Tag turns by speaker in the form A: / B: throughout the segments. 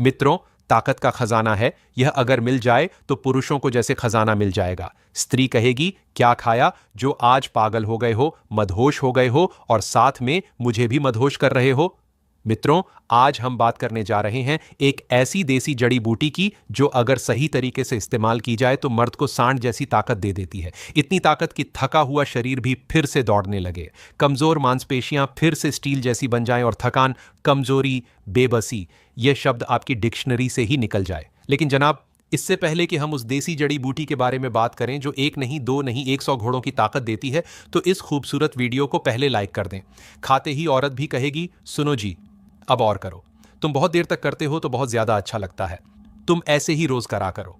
A: मित्रों, ताकत का खजाना है यह, अगर मिल जाए तो पुरुषों को जैसे खजाना मिल जाएगा। स्त्री कहेगी क्या खाया जो आज पागल हो गए हो, मदहोश हो गए हो और साथ में मुझे भी मदहोश कर रहे हो। मित्रों, आज हम बात करने जा रहे हैं एक ऐसी देसी जड़ी बूटी की जो अगर सही तरीके से इस्तेमाल की जाए तो मर्द को सांड जैसी ताकत दे देती है। इतनी ताकत कि थका हुआ शरीर भी फिर से दौड़ने लगे, कमजोर मांसपेशियां फिर से स्टील जैसी बन जाएं और थकान, कमजोरी, बेबसी ये शब्द आपकी डिक्शनरी से ही निकल जाए। लेकिन जनाब, इससे पहले कि हम उस देसी जड़ी बूटी के बारे में बात करें जो एक नहीं, दो नहीं, 100 घोड़ों की ताकत देती है, तो इस खूबसूरत वीडियो को पहले लाइक कर दें। खाते ही औरत भी कहेगी सुनो जी, अब और करो। तुम बहुत देर तक करते हो तो बहुत ज्यादा अच्छा लगता है, तुम ऐसे ही रोज करा करो।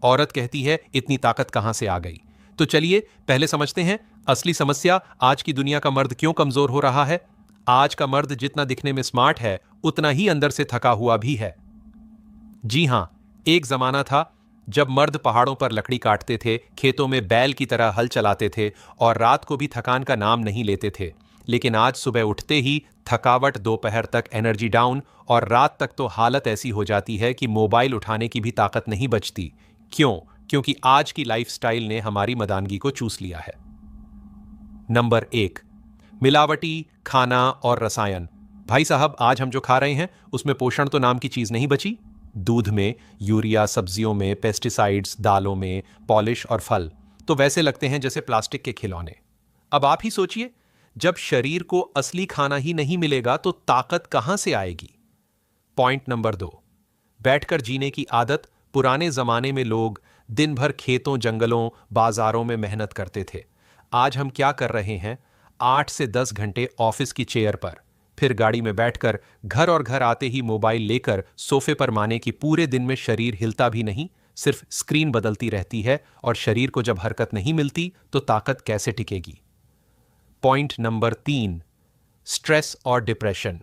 A: औरत कहती है इतनी ताकत कहां से आ गई। तो चलिए पहले समझते हैं असली समस्या, आज की दुनिया का मर्द क्यों कमजोर हो रहा है। आज का मर्द जितना दिखने में स्मार्ट है उतना ही अंदर से थका हुआ भी है। जी हां, एक जमाना था जब मर्द पहाड़ों पर लकड़ी काटते थे, खेतों में बैल की तरह हल चलाते थे और रात को भी थकान का नाम नहीं लेते थे। लेकिन आज सुबह उठते ही थकावट, दोपहर तक एनर्जी डाउन और रात तक तो हालत ऐसी हो जाती है कि मोबाइल उठाने की भी ताकत नहीं बचती। क्यों? क्योंकि आज की लाइफस्टाइल ने हमारी मर्दानगी को चूस लिया है। नंबर 1, मिलावटी खाना और रसायन। भाई साहब, आज हम जो खा रहे हैं उसमें पोषण तो नाम की चीज नहीं बची। दूध में यूरिया, सब्जियों में पेस्टिसाइड्स, दालों में पॉलिश और फल तो वैसे लगते हैं जैसे प्लास्टिक के खिलौने। अब आप ही सोचिए, जब शरीर को असली खाना ही नहीं मिलेगा तो ताकत कहां से आएगी। पॉइंट नंबर 2, बैठकर जीने की आदत। पुराने जमाने में लोग दिन भर खेतों, जंगलों, बाजारों में मेहनत करते थे। आज हम क्या कर रहे हैं? 8 से 10 घंटे ऑफिस की चेयर पर, फिर गाड़ी में बैठकर घर, और घर आते ही मोबाइल लेकर सोफे पर, माने कि पूरे दिन में शरीर हिलता भी नहीं, सिर्फ स्क्रीन बदलती रहती है। और शरीर को जब हरकत नहीं मिलती तो ताकत कैसे टिकेगी। पॉइंट नंबर 3, स्ट्रेस और डिप्रेशन।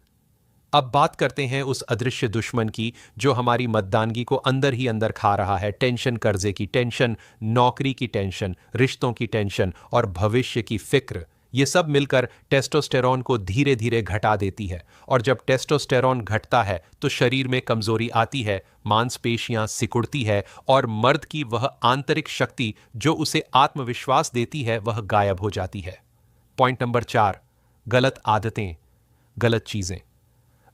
A: अब बात करते हैं उस अदृश्य दुश्मन की जो हमारी मर्दानगी को अंदर ही अंदर खा रहा है। टेंशन, कर्जे की टेंशन, नौकरी की टेंशन, रिश्तों की टेंशन और भविष्य की फिक्र, ये सब मिलकर टेस्टोस्टेरोन को धीरे धीरे घटा देती है। और जब टेस्टोस्टेरोन घटता है तो शरीर में कमजोरी आती है, मांसपेशियां सिकुड़ती है और मर्द की वह आंतरिक शक्ति जो उसे आत्मविश्वास देती है वह गायब हो जाती है। पॉइंट नंबर 4, गलत आदतें, गलत चीजें।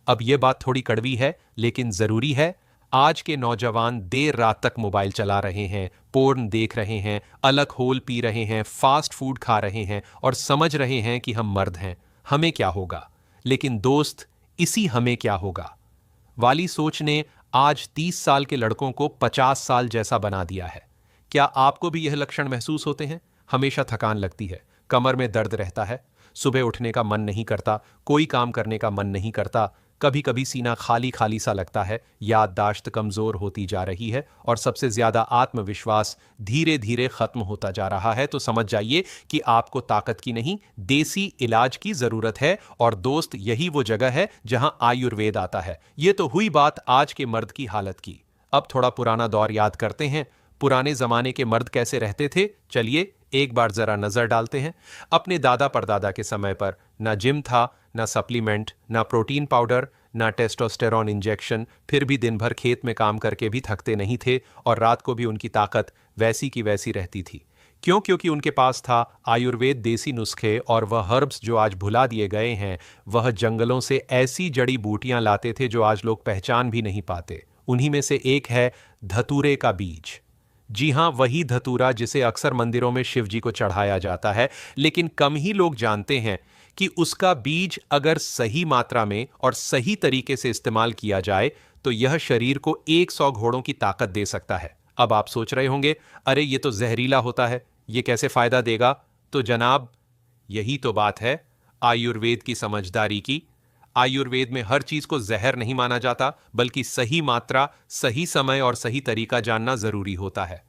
A: अब यह बात थोड़ी कड़वी है लेकिन जरूरी है। आज के नौजवान देर रात तक मोबाइल चला रहे हैं, पोर्न देख रहे हैं, अल्कोहल पी रहे हैं, फास्ट फूड खा रहे हैं और समझ रहे हैं कि हम मर्द हैं, हमें क्या होगा। लेकिन दोस्त, इसी हमें क्या होगा वाली सोच ने आज 30 साल के लड़कों को 50 साल जैसा बना दिया है। क्या आपको भी यह लक्षण महसूस होते हैं? हमेशा थकान लगती है, कमर में दर्द रहता है, सुबह उठने का मन नहीं करता, कोई काम करने का मन नहीं करता, कभी कभी सीना खाली खाली सा लगता है, याददाश्त कमजोर होती जा रही है और सबसे ज्यादा आत्मविश्वास धीरे धीरे खत्म होता जा रहा है। तो समझ जाइए कि आपको ताकत की नहीं, देसी इलाज की जरूरत है। और दोस्त, यही वो जगह है जहां आयुर्वेद आता है। ये तो हुई बात आज के मर्द की हालत की। अब थोड़ा पुराना दौर याद करते हैं। पुराने जमाने के मर्द कैसे रहते थे, चलिए एक बार जरा नजर डालते हैं। अपने दादा परदादा के समय पर ना जिम था, ना सप्लीमेंट, ना प्रोटीन पाउडर, ना टेस्टोस्टेरोन इंजेक्शन, फिर भी दिन भर खेत में काम करके भी थकते नहीं थे और रात को भी उनकी ताकत वैसी की वैसी रहती थी। क्यों? क्योंकि उनके पास था आयुर्वेद, देसी नुस्खे और वह हर्ब्स जो आज भुला दिए गए हैं। वह जंगलों से ऐसी जड़ी बूटियां लाते थे जो आज लोग पहचान भी नहीं पाते। उन्हीं में से एक है धतूरे का बीज। जी हां, वही धतूरा जिसे अक्सर मंदिरों में शिव जी को चढ़ाया जाता है, लेकिन कम ही लोग जानते हैं कि उसका बीज अगर सही मात्रा में और सही तरीके से इस्तेमाल किया जाए तो यह शरीर को 100 घोड़ों की ताकत दे सकता है। अब आप सोच रहे होंगे, अरे ये तो जहरीला होता है, ये कैसे फायदा देगा? तो जनाब, यही तो बात है आयुर्वेद की समझदारी की। आयुर्वेद में हर चीज को जहर नहीं माना जाता, बल्कि सही मात्रा, सही समय और सही तरीका जानना जरूरी होता है।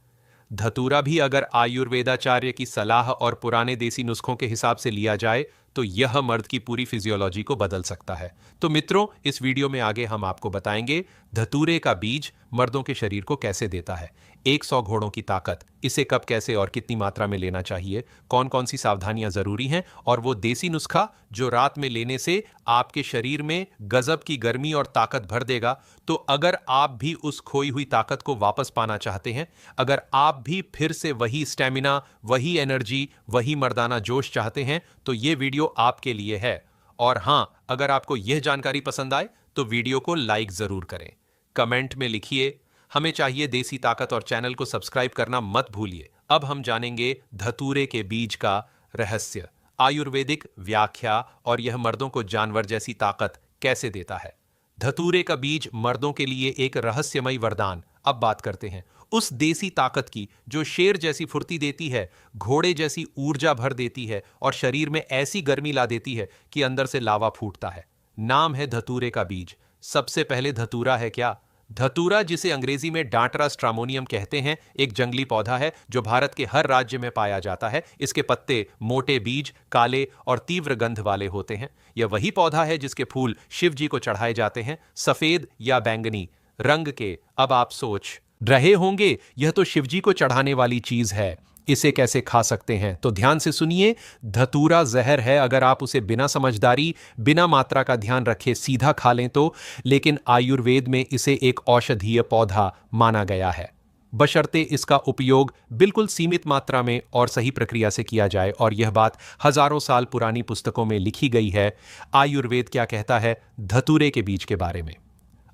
A: धतूरा भी अगर आयुर्वेदाचार्य की सलाह और पुराने देसी नुस्खों के हिसाब से लिया जाए तो यह मर्द की पूरी फिजियोलॉजी को बदल सकता है। तो मित्रों, इस वीडियो में आगे हम आपको बताएंगे धतूरे का बीज मर्दों के शरीर को कैसे देता है, 100 घोड़ों की ताकत, इसे कब, कैसे और कितनी मात्रा में लेना चाहिए, कौन कौन सी सावधानियां जरूरी हैं, और वो देसी नुस्खा जो रात में लेने से आपके शरीर में गजब की गर्मी और ताकत भर देगा। तो अगर आप भी उस खोई हुई ताकत को वापस पाना चाहते हैं, अगर आप भी फिर से वही स्टेमिना, वही एनर्जी, वही मर्दाना जोश चाहते हैं, तो ये वीडियो आपके लिए है। और हां, अगर आपको यह जानकारी पसंद आए तो वीडियो को लाइक जरूर करें, कमेंट में लिखिए हमें चाहिए देसी ताकत, और चैनल को सब्सक्राइब करना मत भूलिए। अब हम जानेंगे धतूरे के बीज का रहस्य, आयुर्वेदिक व्याख्या, और यह मर्दों को जानवर जैसी ताकत कैसे देता है। धतूरे का बीज मर्दों के लिए एक रहस्यमयी वरदान। अब बात करते हैं उस देसी ताकत की जो शेर जैसी फुर्ती देती है, घोड़े जैसी ऊर्जा भर देती है और शरीर में ऐसी गर्मी ला देती है कि अंदर से लावा फूटता है। नाम है धतूरे का बीज। सबसे पहले धतूरा है क्या? धतूरा, जिसे अंग्रेजी में डांटरा स्ट्रामोनियम कहते हैं, एक जंगली पौधा है जो भारत के हर राज्य में पाया जाता है। इसके पत्ते मोटे, बीज काले और तीव्र गंध वाले होते हैं। यह वही पौधा है जिसके फूल शिव जी को चढ़ाए जाते हैं, सफेद या बैंगनी रंग के। अब आप सोच रहे होंगे, यह तो शिवजी को चढ़ाने वाली चीज है, इसे कैसे खा सकते हैं? तो ध्यान से सुनिए, धतूरा जहर है अगर आप उसे बिना समझदारी, बिना मात्रा का ध्यान रखे सीधा खा लें तो। लेकिन आयुर्वेद में इसे एक औषधीय पौधा माना गया है, बशर्ते इसका उपयोग बिल्कुल सीमित मात्रा में और सही प्रक्रिया से किया जाए। और यह बात हजारों साल पुरानी पुस्तकों में लिखी गई है। आयुर्वेद क्या कहता है धतूरे के बीज के बारे में?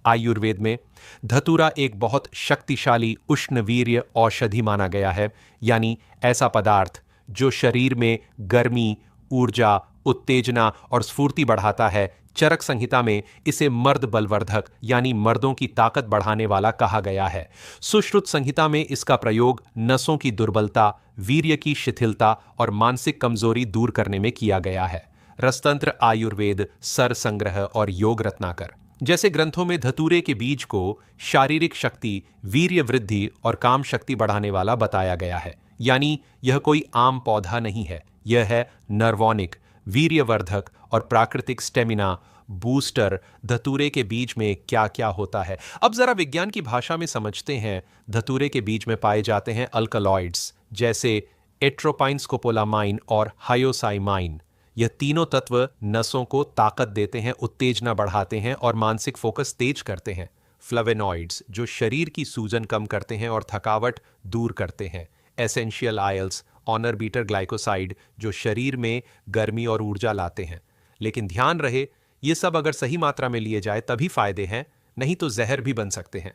A: आयुर्वेद में धतूरा एक बहुत शक्तिशाली उष्णवीर्य औषधि माना गया है, यानी ऐसा पदार्थ जो शरीर में गर्मी, ऊर्जा, उत्तेजना और स्फूर्ति बढ़ाता है। चरक संहिता में इसे मर्द बलवर्धक यानी मर्दों की ताकत बढ़ाने वाला कहा गया है। सुश्रुत संहिता में इसका प्रयोग नसों की दुर्बलता, वीर्य की शिथिलता और मानसिक कमजोरी दूर करने में किया गया है। रसतंत्र, आयुर्वेद, सर संग्रह और योग रत्नाकर जैसे ग्रंथों में धतूरे के बीज को शारीरिक शक्ति, वीर्य वृद्धि और काम शक्ति बढ़ाने वाला बताया गया है। यानी यह कोई आम पौधा नहीं है, यह है नर्वोनिक, वीर्यवर्धक और प्राकृतिक स्टेमिना बूस्टर। धतूरे के बीज में क्या क्या होता है, अब जरा विज्ञान की भाषा में समझते हैं। धतूरे के बीज में पाए जाते हैं अल्कलॉइड्स जैसे एट्रोपाइन, स्कोपोलामाइन और हायोसाइमाइन। यह तीनों तत्व नसों को ताकत देते हैं, उत्तेजना बढ़ाते हैं और मानसिक फोकस तेज करते हैं। फ्लेवेनॉइड्स जो शरीर की सूजन कम करते हैं और थकावट दूर करते हैं। एसेंशियल आयल्स, ऑनर बीटर ग्लाइकोसाइड जो शरीर में गर्मी और ऊर्जा लाते हैं। लेकिन ध्यान रहे, ये सब अगर सही मात्रा में लिए जाए तभी फायदे हैं, नहीं तो जहर भी बन सकते हैं।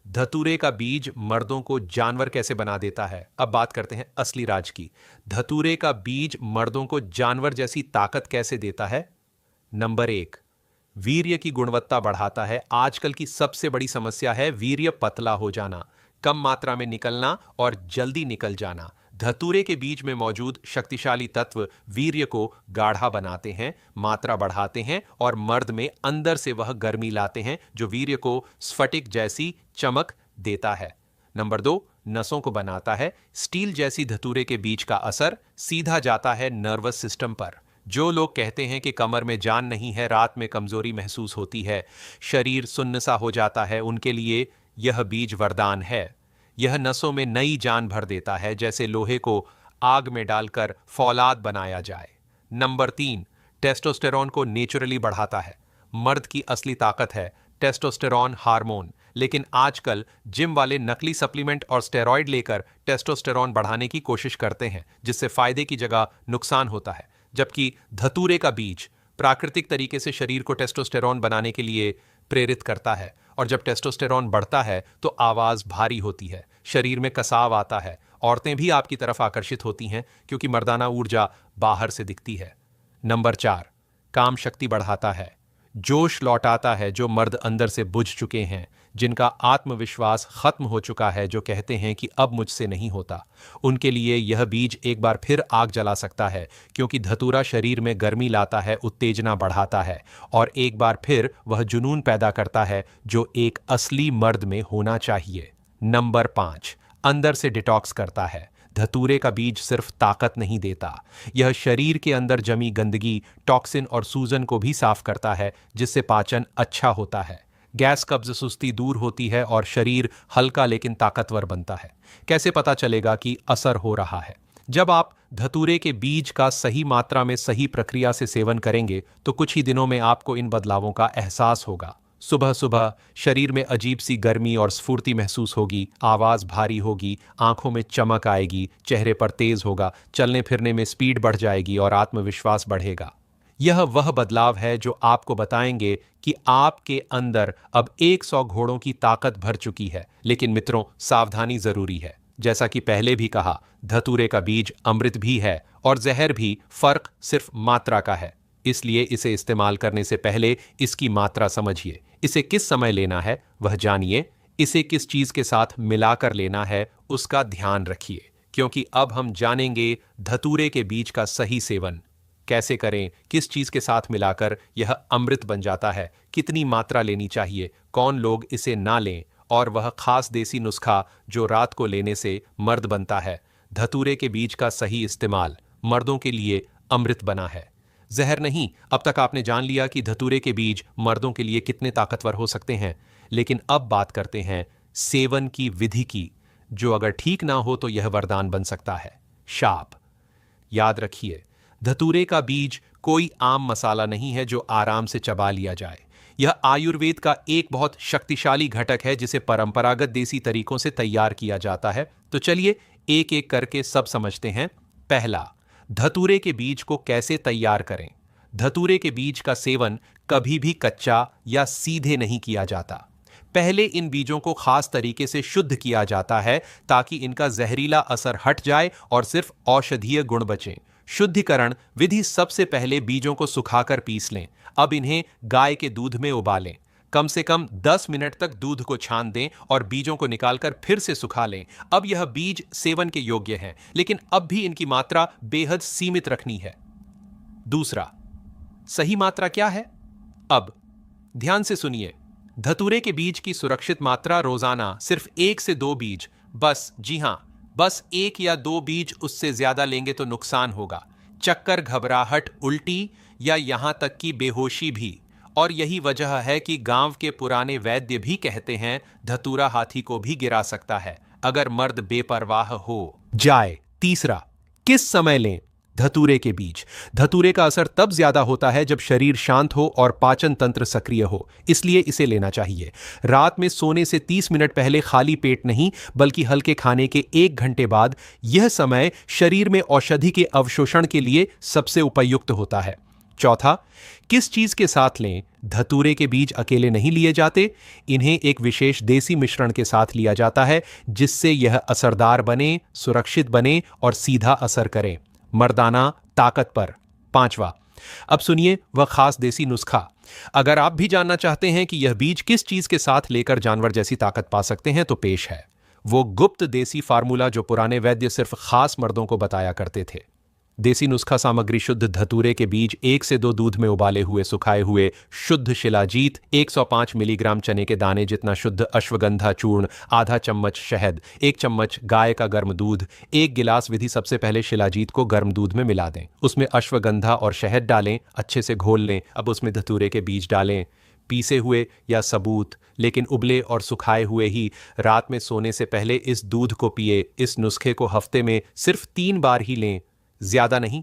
A: धतूरे का बीज मर्दों को जानवर कैसे बना देता है? अब बात करते हैं असली राज की। धतूरे का बीज मर्दों को जानवर जैसी ताकत कैसे देता है? नंबर 1, वीर्य की गुणवत्ता बढ़ाता है। आजकल की सबसे बड़ी समस्या है वीर्य पतला हो जाना, कम मात्रा में निकलना और जल्दी निकल जाना। धतूरे के बीज में मौजूद शक्तिशाली तत्व वीर्य को गाढ़ा बनाते हैं, मात्रा बढ़ाते हैं और मर्द में अंदर से वह गर्मी लाते हैं जो वीर्य को स्फटिक जैसी चमक देता है। नंबर 2, नसों को बनाता है। स्टील जैसी धतूरे के बीज का असर सीधा जाता है नर्वस सिस्टम पर। जो लोग कहते हैं कि कमर में जान नहीं है, रात में कमजोरी महसूस होती है, शरीर सुन्न सा हो जाता है, उनके लिए यह बीज वरदान है। यह नसों में नई जान भर देता है, जैसे लोहे को आग में डालकर फौलाद बनाया जाए। नंबर 3, टेस्टोस्टेरॉन को नेचुरली बढ़ाता है। मर्द की असली ताकत है टेस्टोस्टेरॉन हार्मोन, लेकिन आजकल जिम वाले नकली सप्लीमेंट और स्टेरॉइड लेकर टेस्टोस्टेरॉन बढ़ाने की कोशिश करते हैं, जिससे फायदे की जगह नुकसान होता है। जबकि धतूरे का बीज प्राकृतिक तरीके से शरीर को टेस्टोस्टेरॉन बनाने के लिए प्रेरित करता है, और जब टेस्टोस्टेरॉन बढ़ता है तो आवाज भारी होती है, शरीर में कसाव आता है, औरतें भी आपकी तरफ आकर्षित होती हैं क्योंकि मर्दाना ऊर्जा बाहर से दिखती है। नंबर 4, काम शक्ति बढ़ाता है, जोश लौटाता है। जो मर्द अंदर से बुझ चुके हैं, जिनका आत्मविश्वास खत्म हो चुका है, जो कहते हैं कि अब मुझसे नहीं होता, उनके लिए यह बीज एक बार फिर आग जला सकता है, क्योंकि धतूरा शरीर में गर्मी लाता है, उत्तेजना बढ़ाता है और एक बार फिर वह जुनून पैदा करता है जो एक असली मर्द में होना चाहिए। नंबर 5, अंदर से डिटॉक्स करता है। धतूरे का बीज सिर्फ ताकत नहीं देता, यह शरीर के अंदर जमी गंदगी, टॉक्सिन और सूजन को भी साफ करता है, जिससे पाचन अच्छा होता है। गैस, कब्ज, सुस्ती दूर होती है और शरीर हल्का लेकिन ताकतवर बनता है। कैसे पता चलेगा कि असर हो रहा है? जब आप धतूरे के बीज का सही मात्रा में सही प्रक्रिया से सेवन करेंगे तो कुछ ही दिनों में आपको इन बदलावों का एहसास होगा। सुबह सुबह शरीर में अजीब सी गर्मी और स्फूर्ति महसूस होगी, आवाज भारी होगी, आंखों में चमक आएगी, चेहरे पर तेज होगा, चलने फिरने में स्पीड बढ़ जाएगी और आत्मविश्वास बढ़ेगा। यह वह बदलाव है जो आपको बताएंगे कि आपके अंदर अब 100 घोड़ों की ताकत भर चुकी है। लेकिन मित्रों, सावधानी जरूरी है। जैसा कि पहले भी कहा, धतूरे का बीज अमृत भी है और जहर भी, फर्क सिर्फ मात्रा का है। इसलिए इसे इस्तेमाल करने से पहले इसकी मात्रा समझिए। इसे किस समय लेना है वह जानिए। इसे किस चीज के साथ मिलाकर लेना है उसका ध्यान रखिए, क्योंकि अब हम जानेंगे धतूरे के बीज का सही सेवन कैसे करें, किस चीज के साथ मिलाकर यह अमृत बन जाता है, कितनी मात्रा लेनी चाहिए, कौन लोग इसे ना लें, और वह खास देसी नुस्खा जो रात को लेने से मर्द बनता है। धतूरे के बीज का सही इस्तेमाल मर्दों के लिए अमृत बना है, जहर नहीं। अब तक आपने जान लिया कि धतूरे के बीज मर्दों के लिए कितने ताकतवर हो सकते हैं, लेकिन अब बात करते हैं सेवन की विधि की, जो अगर ठीक ना हो तो यह वरदान बन सकता है, शाप। याद रखिए, धतूरे का बीज कोई आम मसाला नहीं है जो आराम से चबा लिया जाए। यह आयुर्वेद का एक बहुत शक्तिशाली घटक है जिसे परंपरागत देसी तरीकों से तैयार किया जाता है। तो चलिए एक एक करके सब समझते हैं। पहला, धतूरे के बीज को कैसे तैयार करें। धतूरे के बीज का सेवन कभी भी कच्चा या सीधे नहीं किया जाता। पहले इन बीजों को खास तरीके से शुद्ध किया जाता है ताकि इनका जहरीला असर हट जाए और सिर्फ औषधीय गुण बचें। शुद्धिकरण विधि: सबसे पहले बीजों को सुखाकर पीस लें। अब इन्हें गाय के दूध में उबालें। कम से कम 10 मिनट तक दूध को छान दें और बीजों को निकालकर फिर से सुखा लें। अब यह बीज सेवन के योग्य हैं, लेकिन अब भी इनकी मात्रा बेहद सीमित रखनी है। दूसरा, सही मात्रा क्या है? अब ध्यान से सुनिए। धतूरे के बीज की सुरक्षित मात्रा रोजाना सिर्फ 1 से 2 बीज, बस, जी हां, बस 1 या 2 बीज। उससे ज्यादा लेंगे तो नुकसान होगा। चक्कर, घबराहट, उल्टी या यहां तक कि बेहोशी भी। और यही वजह है कि गांव के पुराने वैद्य भी कहते हैं धतूरा हाथी को भी गिरा सकता है अगर मर्द बेपरवाह हो जाए। तीसरा, किस समय लें धतूरे के बीज? धतूरे का असर तब ज्यादा होता है जब शरीर शांत हो और पाचन तंत्र सक्रिय हो, इसलिए इसे लेना चाहिए रात में सोने से 30 मिनट पहले, खाली पेट नहीं बल्कि हल्के खाने के 1 घंटे बाद। यह समय शरीर में औषधि के अवशोषण के लिए सबसे उपयुक्त होता है। चौथा, किस चीज के साथ लें? धतूरे के बीज अकेले नहीं लिए जाते, इन्हें एक विशेष देसी मिश्रण के साथ लिया जाता है जिससे यह असरदार बने, सुरक्षित बने और सीधा असर करें मर्दाना ताकत पर। पांचवा, अब सुनिए वह खास देसी नुस्खा। अगर आप भी जानना चाहते हैं कि यह बीज किस चीज के साथ लेकर जानवर जैसी ताकत पा सकते हैं तो पेश है वो गुप्त देसी फार्मूला जो पुराने वैद्य सिर्फ खास मर्दों को बताया करते थे। देसी नुस्खा सामग्री: शुद्ध धतूरे के बीज, 1 से 2 दूध में उबाले हुए सुखाए हुए शुद्ध शिलाजीत, 105 मिलीग्राम चने के दाने जितना शुद्ध अश्वगंधा चूर्ण, आधा चम्मच शहद, 1 चम्मच गाय का गर्म दूध, 1 गिलास। विधि: सबसे पहले शिलाजीत को गर्म दूध में मिला दें, उसमें अश्वगंधा और शहद डालें, अच्छे से घोल लें। अब उसमें धतूरे के बीज डालें, पीसे हुए या सबूत, लेकिन उबले और सुखाए हुए ही। रात में सोने से पहले इस दूध को पिए। इस नुस्खे को हफ्ते में सिर्फ 3 बार ही लें, ज्यादा नहीं।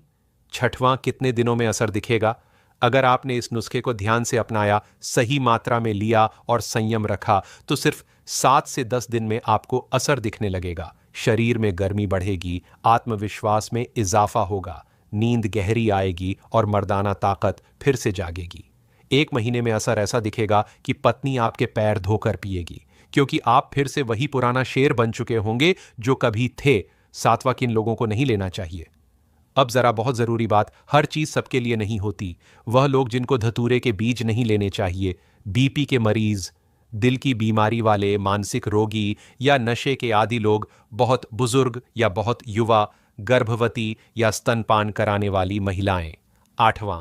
A: छठवां, कितने दिनों में असर दिखेगा? अगर आपने इस नुस्खे को ध्यान से अपनाया, सही मात्रा में लिया और संयम रखा तो सिर्फ 7 से 10 दिन में आपको असर दिखने लगेगा। शरीर में गर्मी बढ़ेगी, आत्मविश्वास में इजाफा होगा, नींद गहरी आएगी और मर्दाना ताकत फिर से जागेगी। 1 महीने में असर ऐसा दिखेगा कि पत्नी आपके पैर धोकर पिएगी, क्योंकि आप फिर से वही पुराना शेर बन चुके होंगे जो कभी थे। सातवां, किन लोगों को नहीं लेना चाहिए? अब जरा बहुत जरूरी बात, हर चीज सबके लिए नहीं होती। वह लोग जिनको धतूरे के बीज नहीं लेने चाहिए: बीपी के मरीज, दिल की बीमारी वाले, मानसिक रोगी या नशे के आदी लोग, बहुत बुजुर्ग या बहुत युवा, गर्भवती या स्तनपान कराने वाली महिलाएं। 8वां,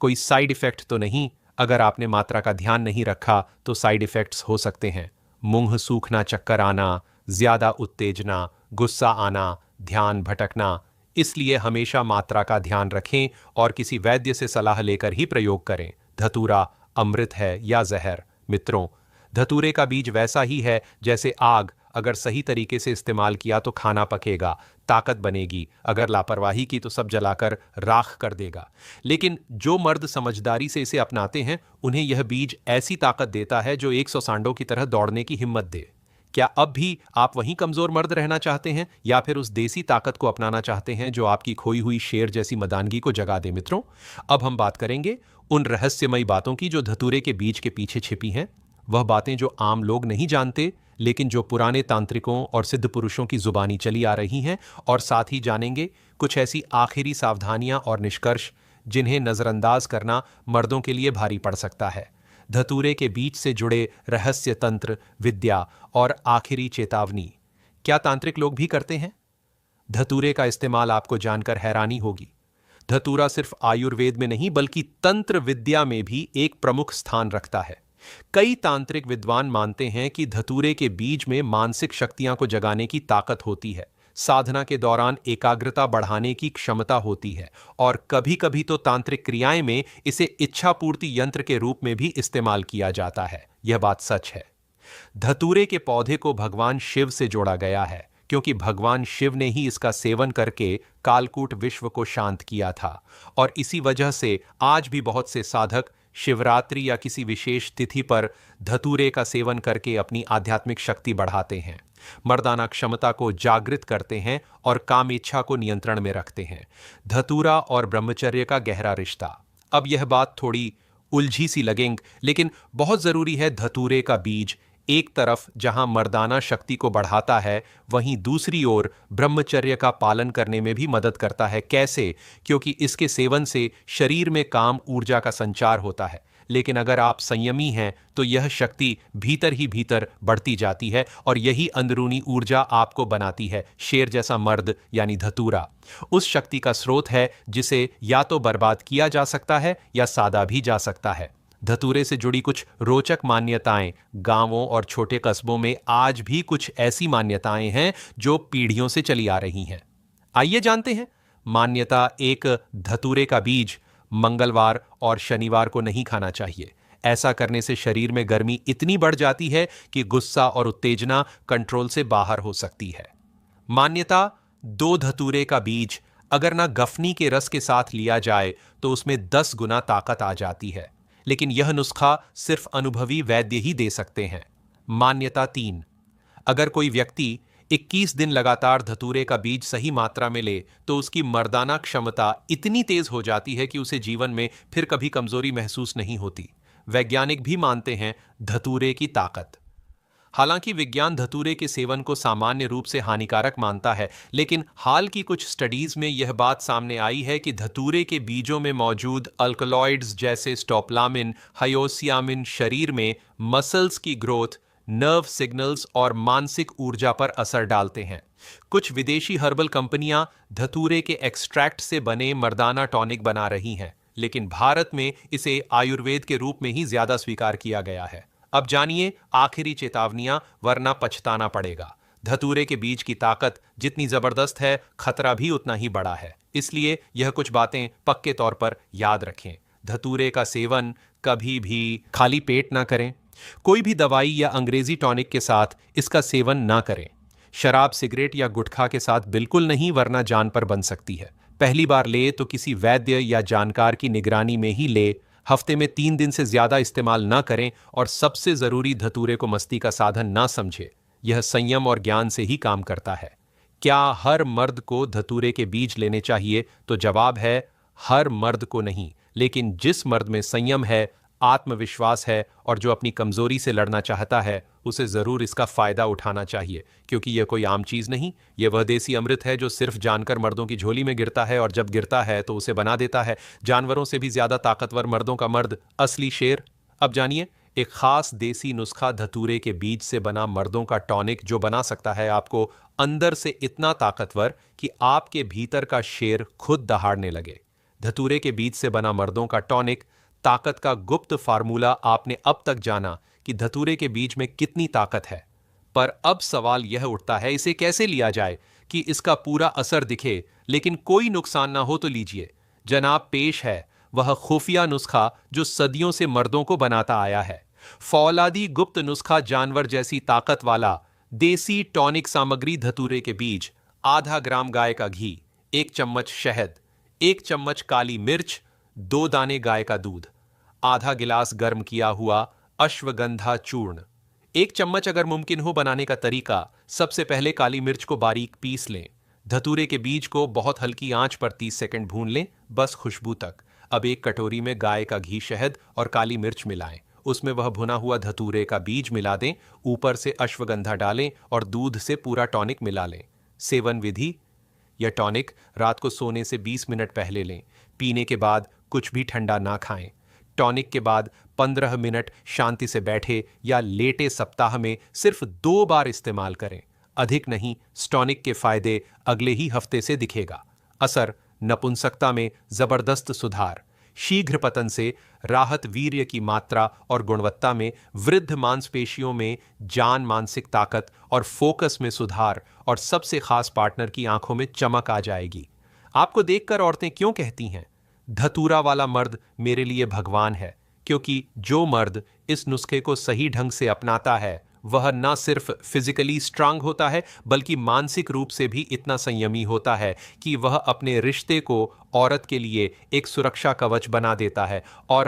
A: कोई साइड इफेक्ट तो नहीं? अगर आपने मात्रा का ध्यान नहीं रखा तो साइड इफेक्ट्स हो सकते हैं: मुंह सूखना, चक्कर आना, ज्यादा उत्तेजना, गुस्सा आना, ध्यान भटकना। इसलिए हमेशा मात्रा का ध्यान रखें और किसी वैद्य से सलाह लेकर ही प्रयोग करें। धतूरा अमृत है या जहर? मित्रों, धतूरे का बीज वैसा ही है जैसे आग। अगर सही तरीके से इस्तेमाल किया तो खाना पकेगा, ताकत बनेगी। अगर लापरवाही की तो सब जलाकर राख कर देगा। लेकिन जो मर्द समझदारी से इसे अपनाते हैं, उन्हें यह बीज ऐसी ताकत देता है जो 100 सांडों की तरह दौड़ने की हिम्मत दे। क्या अब भी आप वहीं कमजोर मर्द रहना चाहते हैं, या फिर उस देसी ताकत को अपनाना चाहते हैं जो आपकी खोई हुई शेर जैसी मर्दानगी को जगा दे? मित्रों, अब हम बात करेंगे उन रहस्यमयी बातों की जो धतूरे के बीज के पीछे छिपी हैं। वह बातें जो आम लोग नहीं जानते, लेकिन जो पुराने तांत्रिकों और सिद्ध पुरुषों की जुबानी चली आ रही हैं। और साथ ही जानेंगे कुछ ऐसी आखिरी सावधानियां और निष्कर्ष जिन्हें नजरअंदाज करना मर्दों के लिए भारी पड़ सकता है। धतूरे के बीच से जुड़े रहस्य तंत्र, विद्या और आखिरी चेतावनी क्या तांत्रिक लोग भी करते हैं? धतूरे का इस्तेमाल आपको जानकर हैरानी होगी। धतूरा सिर्फ आयुर्वेद में नहीं बल्कि तंत्र विद्या में भी एक प्रमुख स्थान रखता है। कई तांत्रिक विद्वान मानते हैं कि धतूरे के बीज में मानसिक शक्तियां को जगाने की ताकत होती है, साधना के दौरान एकाग्रता बढ़ाने की क्षमता होती है, और कभी-कभी तो तांत्रिक क्रियाएं में इसे इच्छा पूर्ति यंत्र के रूप में भी इस्तेमाल किया जाता है। यह बात सच है। धतूरे के पौधे को भगवान शिव से जोड़ा गया है, क्योंकि भगवान शिव ने ही इसका सेवन करके कालकूट विश्व को शांत किया था। और इसी वजह से आज भी बहुत से साधक शिवरात्रि या किसी विशेष तिथि पर धतूरे का सेवन करके अपनी आध्यात्मिक शक्ति बढ़ाते हैं, मर्दाना क्षमता को जागृत करते हैं और काम इच्छा को नियंत्रण में रखते हैं। धतूरा और ब्रह्मचर्य का गहरा रिश्ता। अब यह बात थोड़ी उलझी सी लगेंगी, लेकिन बहुत जरूरी है। धतूरे का बीज एक तरफ जहां मर्दाना शक्ति को बढ़ाता है, वहीं दूसरी ओर ब्रह्मचर्य का पालन करने में भी मदद करता है। कैसे? क्योंकि इसके सेवन से शरीर में काम ऊर्जा का संचार होता है, लेकिन अगर आप संयमी हैं तो यह शक्ति भीतर ही भीतर बढ़ती जाती है, और यही अंदरूनी ऊर्जा आपको बनाती है शेर जैसा मर्द, यानी धतूरा। उस शक्ति का स्रोत है जिसे या तो बर्बाद किया जा सकता है या साधा भी जा सकता है। धतूरे से जुड़ी कुछ रोचक मान्यताएं। गांवों और छोटे कस्बों में आज भी कुछ ऐसी मान्यताएं हैं जो पीढ़ियों से चली आ रही हैं। आइए जानते हैं। मान्यता एक, धतूरे का बीज मंगलवार और शनिवार को नहीं खाना चाहिए। ऐसा करने से शरीर में गर्मी इतनी बढ़ जाती है कि गुस्सा और उत्तेजना कंट्रोल से बाहर हो सकती है। मान्यता दो, धतूरे का बीज अगर ना गफनी के रस के साथ लिया जाए तो उसमें 10 गुना ताकत आ जाती है, लेकिन यह नुस्खा सिर्फ अनुभवी वैद्य ही दे सकते हैं। मान्यता 3, अगर कोई व्यक्ति 21 दिन लगातार धतूरे का बीज सही मात्रा में ले तो उसकी मर्दाना क्षमता इतनी तेज हो जाती है कि उसे जीवन में फिर कभी कमजोरी महसूस नहीं होती। वैज्ञानिक भी मानते हैं धतूरे की ताकत। हालांकि विज्ञान धतूरे के सेवन को सामान्य रूप से हानिकारक मानता है, लेकिन हाल की कुछ स्टडीज में यह बात सामने आई है कि धतूरे के बीजों में मौजूद अल्कलॉइड्स जैसे स्टोपोलामिन, हायोसियामिन शरीर में मसल्स की ग्रोथ, नर्व सिग्नल्स और मानसिक ऊर्जा पर असर डालते हैं। कुछ विदेशी हर्बल कंपनियां धतूरे के एक्सट्रैक्ट से बने मर्दाना टॉनिक बना रही हैं, लेकिन भारत में इसे आयुर्वेद के रूप में ही ज्यादा स्वीकार किया गया है। अब जानिए आखिरी चेतावनियां, वरना पछताना पड़ेगा। धतूरे के बीज की ताकत जितनी जबरदस्त है, खतरा भी उतना ही बड़ा है। इसलिए यह कुछ बातें पक्के तौर पर याद रखें। धतूरे का सेवन कभी भी खाली पेट ना करें। कोई भी दवाई या अंग्रेजी टॉनिक के साथ इसका सेवन ना करें। शराब, सिगरेट या गुटखा के साथ बिल्कुल नहीं, वरना जान पर बन सकती है। पहली बार ले तो किसी वैद्य या जानकार की निगरानी में ही ले। हफ्ते में 3 दिन से ज्यादा इस्तेमाल ना करें, और सबसे जरूरी, धतूरे को मस्ती का साधन ना समझे। यह संयम और ज्ञान से ही काम करता है। क्या हर मर्द को धतूरे के बीज लेने चाहिए? तो जवाब है हर मर्द को नहीं, लेकिन जिस मर्द में संयम है, आत्मविश्वास है और जो अपनी कमजोरी से लड़ना चाहता है, उसे जरूर इसका फायदा उठाना चाहिए। क्योंकि यह कोई आम चीज नहीं, यह वह देसी अमृत है जो सिर्फ जानकर मर्दों की झोली में गिरता है, और जब गिरता है तो उसे बना देता है जानवरों से भी ज्यादा ताकतवर मर्दों का मर्द, असली शेर। अब जानिए एक खास देसी नुस्खा, धतूरे के बीज से बना मर्दों का टॉनिक, जो बना सकता है आपको अंदर से इतना ताकतवर कि आपके भीतर का शेर खुद दहाड़ने लगे। धतूरे के बीज से बना मर्दों का टॉनिक ताकत का गुप्त फार्मूला। आपने अब तक जाना कि धतूरे के बीज में कितनी ताकत है, पर अब सवाल यह उठता है, इसे कैसे लिया जाए? कि इसका पूरा असर दिखे, लेकिन कोई नुकसान ना हो तो लीजिए। जनाब, पेश है वह खुफिया नुस्खा जो सदियों से मर्दों को बनाता आया है। फौलादी गुप्त नुस्खा जानवर जैसी ताकत वाला देसी टॉनिक सामग्री धतूरे के बीज, आधा ग्राम गाय का घी, 1 चम्मच शहद, 1 चम्मच काली मिर्च, 2 दाने गाय का दूध, आधा गिलास गर्म किया हुआ अश्वगंधा चूर्ण, 1 चम्मच अगर मुमकिन हो बनाने का तरीका, सबसे पहले काली मिर्च को बारीक पीस लें। धतूरे के बीज को बहुत हल्की आंच पर 30 सेकंड भून लें, बस खुशबू तक। अब एक कटोरी में गाय का घी, शहद और काली मिर्च मिलाएं। उसमें वह भुना हुआ धतूरे का बीज मिला दें, ऊपर से अश्वगंधा डालें और दूध से पूरा टॉनिक मिला लें। सेवन विधि: यह टॉनिक रात को सोने से 20 मिनट पहले लें। पीने के बाद कुछ भी ठंडा ना खाएं। टॉनिक के बाद 15 मिनट शांति से बैठे या लेटे सप्ताह में सिर्फ 2 बार इस्तेमाल करें, अधिक नहीं। टॉनिक के फायदे अगले ही हफ्ते से दिखेगा। असर: नपुंसकता में जबरदस्त सुधार, शीघ्र पतन से राहत, वीर्य की मात्रा और गुणवत्ता में वृद्ध, मांसपेशियों में जान, मानसिक ताकत और फोकस में सुधार, और सबसे खास पार्टनर की आंखों में चमक आ जाएगी। आपको देखकर औरतें क्यों कहती हैं, धतूरा वाला मर्द मेरे लिए भगवान है? क्योंकि जो मर्द इस नुस्खे को सही ढंग से अपनाता है, वह न सिर्फ फिजिकली स्ट्रांग होता है, बल्कि मानसिक रूप से भी इतना संयमी होता है कि वह अपने रिश्ते को औरत के लिए एक सुरक्षा कवच बना देता है और